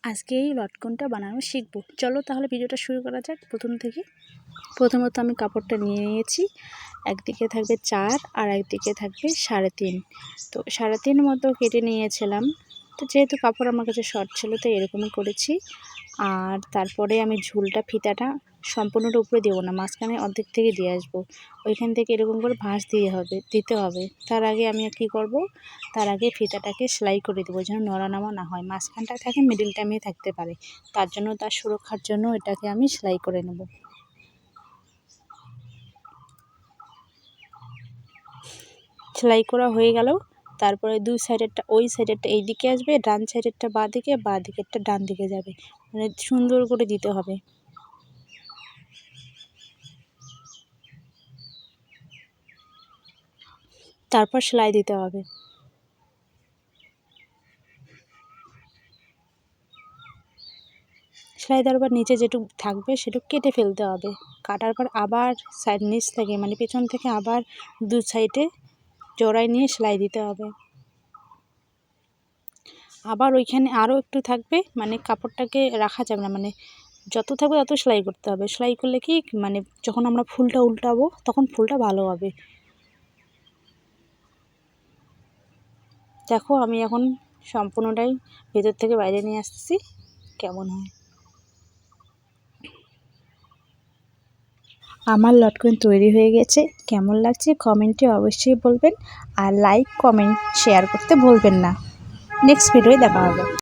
আজকে এই লটকনটা বানানো শিখবো। চলো তাহলে ভিডিওটা শুরু করা যাক প্রথম থেকে। প্রথমত আমি কাপড়টা নিয়ে নিয়েছি, একদিকে থাকবে 4 আর একদিকে থাকবে 3.5। তো 3.5 মতো কেটে নিয়েছিলাম। তো যেহেতু কাপড় আমার কাছে শর্ট ছিল তো এরকমই করেছি। আর তারপরে আমি ঝুলটা ফিতাটা সম্পূর্ণটা উপরে দেবো না, মাঝখানে অর্ধেক থেকে দিয়ে আসবো। ওইখান থেকে এরকম করে ভাঁজ দিতে হবে। তার আগে আমি কী করব, তার আগে ফিতাটাকে সেলাই করে দেবো যেন নড়ানামা না হয়, মাঝখানটা থাকে মিডিল টাইমে থাকতে পারে। তার জন্য, তার সুরক্ষার জন্য এটাকে আমি সেলাই করে নেব। সেলাই করা হয়ে গেল। তারপরে দুই সাইডেরটা ওই সাইডেরটা এই দিকে আসবে, ডান সাইডেরটা বাঁ দিকে, বাঁ দিকেরটা ডান দিকে যাবে, মানে সুন্দর করে দিতে হবে। তারপর সেলাই দিতে হবে। সেলাই দেওয়ার পর নিচে যেটুকু থাকবে সেটুকু কেটে ফেলতে হবে। কাটার পর আবার নিচ থেকে মানে পেছন থেকে আবার দু সাইডে জোড়ায় নিয়ে সেলাই দিতে হবে। আবার ওইখানে আরও একটু থাকবে, মানে কাপড়টাকে রাখা যাবে না, মানে যত থাকবে তত সেলাই করতে হবে। সেলাই করলে কি মানে যখন আমরা ফুলটা উল্টাবো তখন ফুলটা ভালো হবে। দেখো আমি এখন সম্পূর্ণটাই ভেতর থেকে বাইরে নিয়ে আসতেছি, কেমন হয়। আমার লটকন তৈরি হয়ে গেছে, কেমন লাগছে কমেন্টে অবশ্যই বলবেন। আর লাইক কমেন্ট শেয়ার করতে ভুলবেন না। নেক্সট ভিডিওয় দেখা হবে।